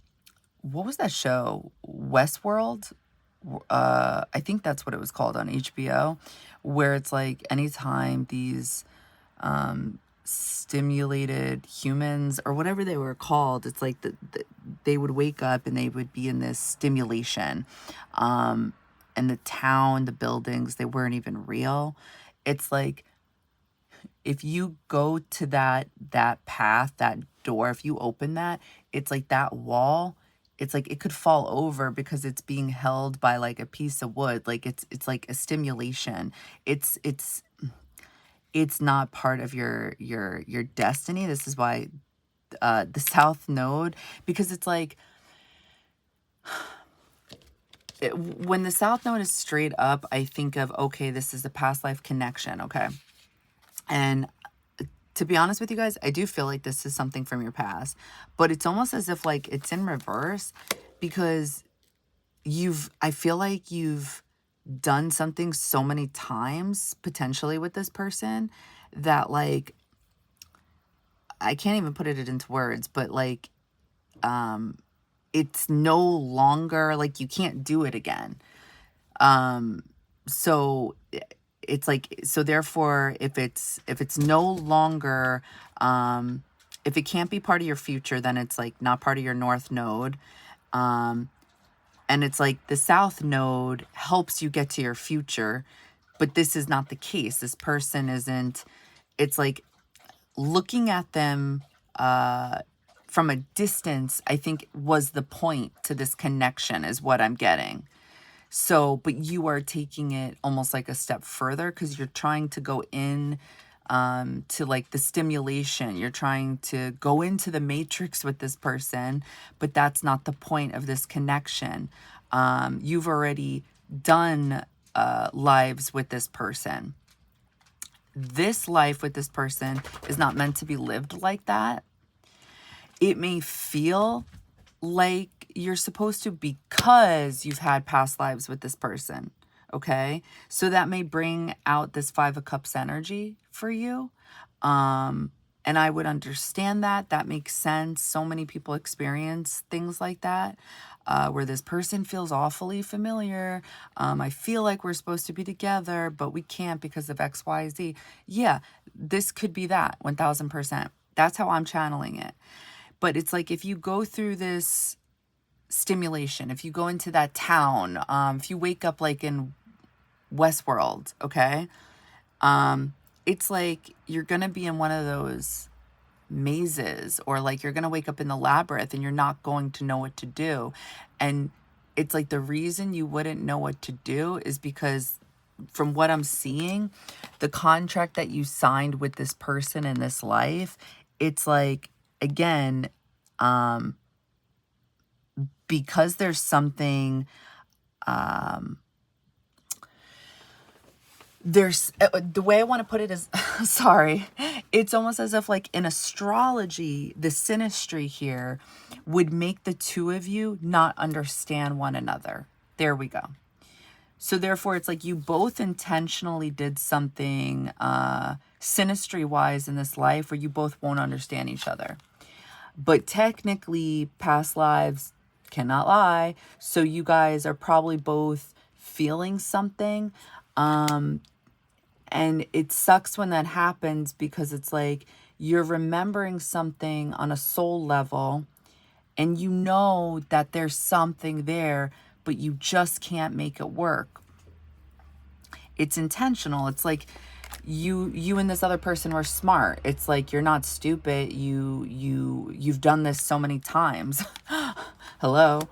what was that show? Westworld? I think that's what it was called on HBO, where it's like anytime these stimulated humans or whatever they were called, it's like they would wake up and they would be in this stimulation. And the town, the buildings, they weren't even real. It's like, if you go to that path, that door, if you open that, it's like that wall, it's like it could fall over because it's being held by like a piece of wood. Like it's like a stimulation. It's not part of your destiny. This is why the South Node, because it's like, when the South Node is straight up, I think of, okay, this is a past life connection, okay? And to be honest with you guys, I do feel like this is something from your past, but it's almost as if like it's in reverse, because I feel like you've done something so many times potentially with this person that, like, I can't even put it into words, but like, it's no longer like you can't do it again. So it's like, so therefore, if it's no longer, if it can't be part of your future, then it's like not part of your North Node. And it's like the South Node helps you get to your future, but this is not the case. This person isn't, it's like looking at them from a distance, I think, was the point to this connection, is what I'm getting. So, but you are taking it almost like a step further, because you're trying to go in to like the stimulation. You're trying to go into the matrix with this person, but that's not the point of this connection. You've already done lives with this person. This life with this person is not meant to be lived like that. It may feel like you're supposed to, because you've had past lives with this person, okay? So that may bring out this 5 of Cups energy for you. And And I would understand that. That makes sense. So many people experience things like that, where this person feels awfully familiar. I feel like we're supposed to be together, but we can't because of X, Y, Z. Yeah, this could be that 1000%. That's how I'm channeling it. But it's like if you go through this stimulation, if you go into that town, if you wake up like in Westworld, okay? It's like you're going to be in one of those mazes, or like you're going to wake up in the labyrinth and you're not going to know what to do. And it's like the reason you wouldn't know what to do is because, from what I'm seeing, the contract that you signed with this person in this life, it's like, again, because there's something, there's the way I want to put it is sorry, it's almost as if like in astrology, the synastry here would make the two of you not understand one another. There we go. So therefore it's like you both intentionally did something synastry wise in this life where you both won't understand each other. But technically past lives cannot lie, so you guys are probably both feeling something. And it sucks when that happens, because it's like you're remembering something on a soul level and you know that there's something there, but you just can't make it work. It's intentional. It's like you and this other person were smart. It's like you're not stupid. You've done this so many times. Hello.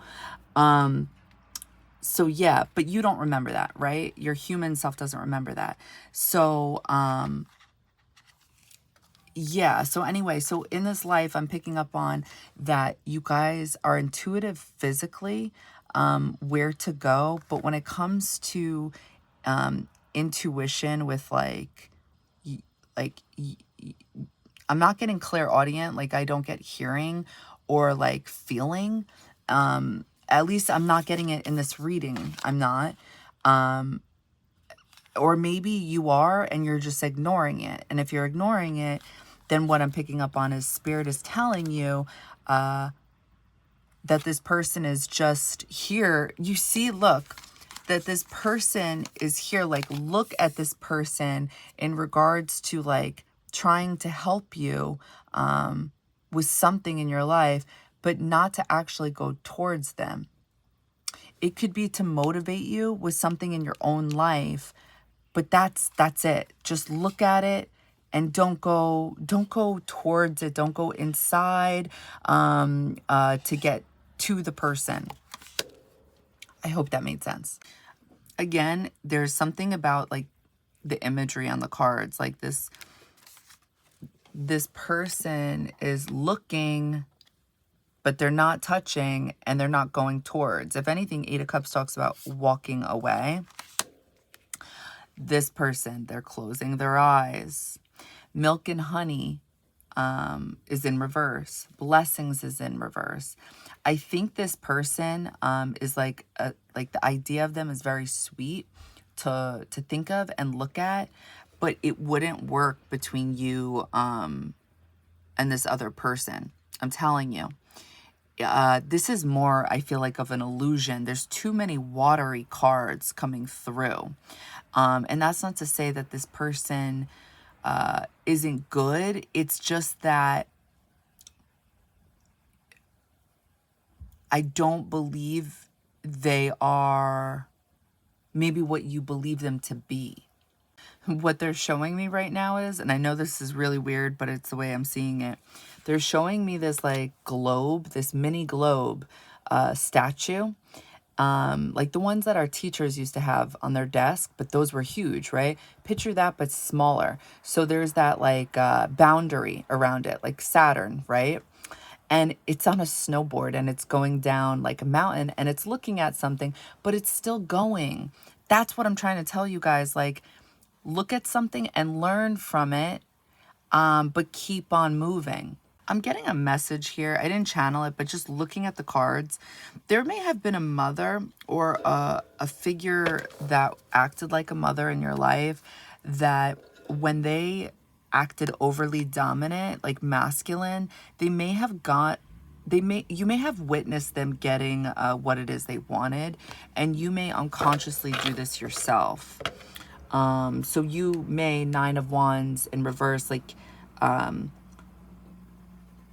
So yeah, but you don't remember that, right? Your human self doesn't remember that. So, yeah. So anyway, so in this life, I'm picking up on that you guys are intuitive physically, where to go. But when it comes to, intuition with like, I'm not getting clairaudient. Like I don't get hearing or like feeling. At least I'm not getting it in this reading. I'm not. Or maybe you are and you're just ignoring it. And if you're ignoring it, then what I'm picking up on is Spirit is telling you that this person is just here. You see, look, that this person is here. Like, look at this person in regards to like trying to help you with something in your life, but not to actually go towards them. It could be to motivate you with something in your own life, but that's it. Just look at it and don't go towards it. Don't go inside to get to the person. I hope that made sense. Again, there's something about like the imagery on the cards, like this person is looking, but they're not touching and they're not going towards. If anything, 8 of Cups talks about walking away. This person, they're closing their eyes. Milk and honey is in reverse. Blessings is in reverse. I think this person is like the idea of them is very sweet to think of and look at, but it wouldn't work between you and this other person. I'm telling you. This is more, I feel like, of an illusion. There's too many watery cards coming through. And that's not to say that this person isn't good. It's just that I don't believe they are maybe what you believe them to be. What they're showing me right now is, and I know this is really weird, but it's the way I'm seeing it. They're showing me this like globe, this mini globe statue. Like the ones that our teachers used to have on their desk, but those were huge, right? Picture that, but smaller. So there's that like boundary around it, like Saturn, right? And it's on a snowboard and it's going down like a mountain and it's looking at something, but it's still going. That's what I'm trying to tell you guys. Like, look at something and learn from it, but keep on moving. I'm getting a message here. I didn't channel it, but just looking at the cards, there may have been a mother or a figure that acted like a mother in your life that when they acted overly dominant, like masculine, you may have witnessed them getting what it is they wanted, and you may unconsciously do this yourself. So you may, 9 of Wands in reverse, like,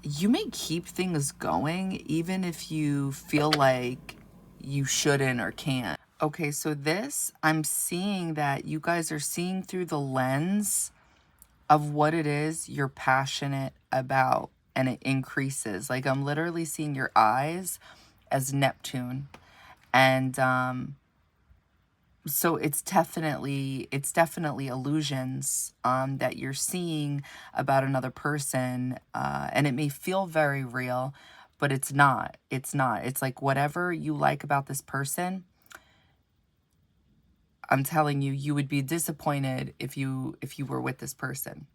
you may keep things going even if you feel like you shouldn't or can't. Okay, so this, I'm seeing that you guys are seeing through the lens of what it is you're passionate about, and it increases. Like, I'm literally seeing your eyes as Neptune. And so it's definitely illusions that you're seeing about another person, and it may feel very real, but it's not. It's like whatever you like about this person, I'm telling you, you would be disappointed if you were with this person.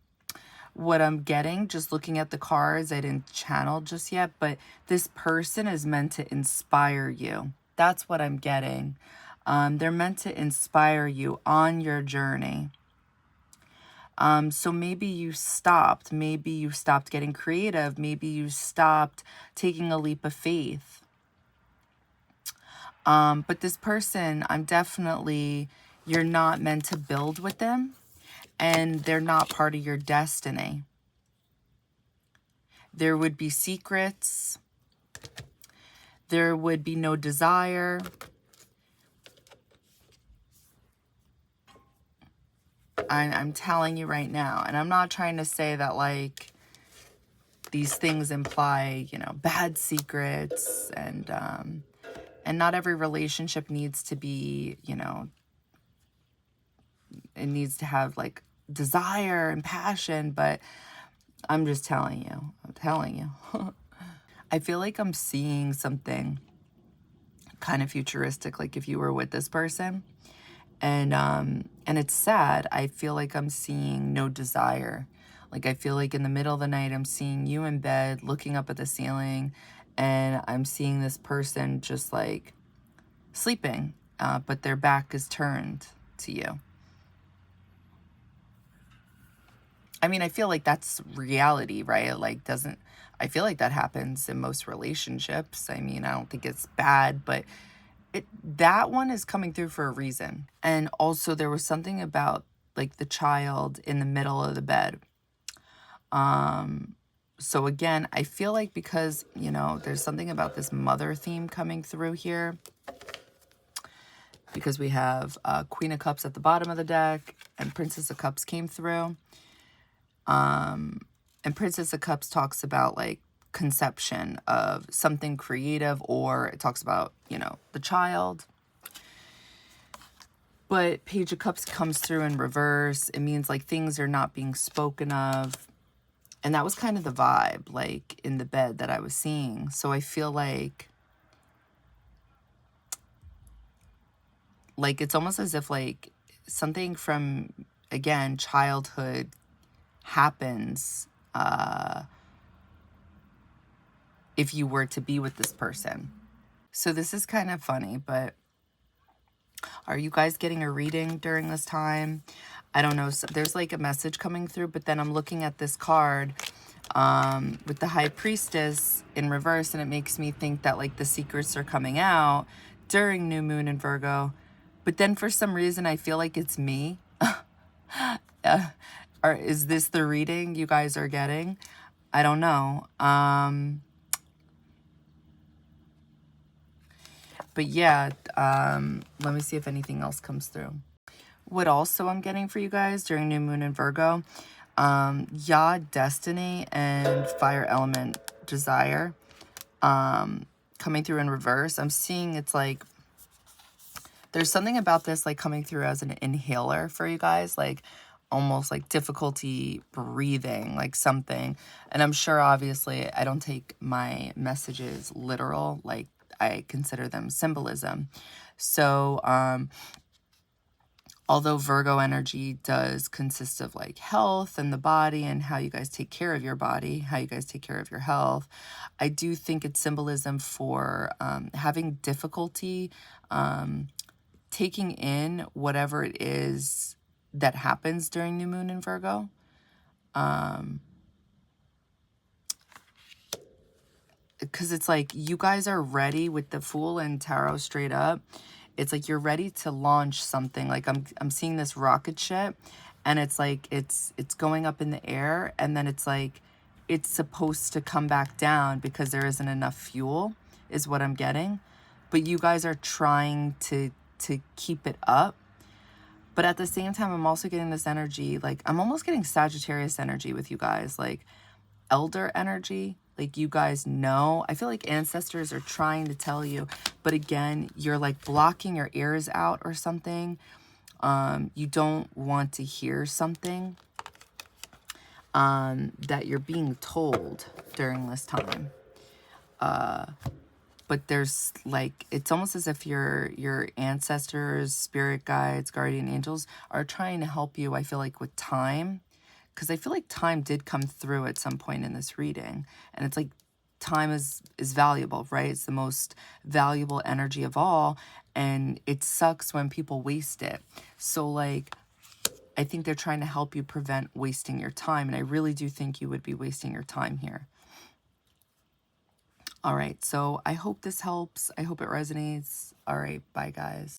What I'm getting, just looking at the cards, I didn't channel just yet, but this person is meant to inspire you. That's what I'm getting. They're meant to inspire you on your journey. So maybe you stopped. Maybe you stopped getting creative. Maybe you stopped taking a leap of faith. But this person, you're not meant to build with them, and they're not part of your destiny. There would be secrets. There would be no desire. I'm telling you right now, and I'm not trying to say that like these things imply, bad secrets, and not every relationship needs to be, it needs to have like desire and passion, but I'm just telling you, I feel like I'm seeing something kind of futuristic, like if you were with this person. And it's sad. I feel like I'm seeing no desire. Like, I feel like in the middle of the night, I'm seeing you in bed, looking up at the ceiling, and I'm seeing this person just like sleeping, but their back is turned to you. I mean, I feel like that's reality, right? I feel like that happens in most relationships. I mean, I don't think it's bad, but that one is coming through for a reason. And also there was something about like the child in the middle of the bed. So again, I feel like because, there's something about this mother theme coming through here, because we have Queen of Cups at the bottom of the deck and Princess of Cups came through. And Princess of Cups talks about like conception of something creative, or it talks about, the child. But Page of Cups comes through in reverse. It means like things are not being spoken of. And that was kind of the vibe, like in the bed that I was seeing. So I feel like it's almost as if like something from, again, childhood happens if you were to be with this person. So this is kind of funny, but are you guys getting a reading during this time? I don't know. So there's like a message coming through, but then I'm looking at this card with the High Priestess in reverse, and it makes me think that like the secrets are coming out during new moon in Virgo. But then for some reason, I feel like it's me. Or is this the reading you guys are getting? I don't know. But yeah, let me see if anything else comes through. What also I'm getting for you guys during new moon in Virgo, destiny and fire element desire coming through in reverse. I'm seeing it's like there's something about this like coming through as an inhaler for you guys, like almost like difficulty breathing, like something. And I'm sure obviously I don't take my messages literal, like I consider them symbolism. So although Virgo energy does consist of like health and the body and how you guys take care of your body, how you guys take care of your health, I do think it's symbolism for having difficulty taking in whatever it is that happens during new moon in Virgo. Because it's like you guys are ready with the Fool and Tarot straight up. It's like you're ready to launch something. Like I'm seeing this rocket ship, and it's like it's going up in the air, and then it's like it's supposed to come back down because there isn't enough fuel, is what I'm getting. But you guys are trying to keep it up. But at the same time, I'm also getting this energy, like I'm almost getting Sagittarius energy with you guys, like elder energy. Like you guys know, I feel like ancestors are trying to tell you, but again, you're like blocking your ears out or something. You don't want to hear something that you're being told during this time. But there's like, it's almost as if your ancestors, spirit guides, guardian angels are trying to help you, I feel like, with time. Because I feel like time did come through at some point in this reading. And it's like time is valuable, right? It's the most valuable energy of all. And it sucks when people waste it. So like, I think they're trying to help you prevent wasting your time. And I really do think you would be wasting your time here. All right, so I hope this helps. I hope it resonates. All right, bye guys.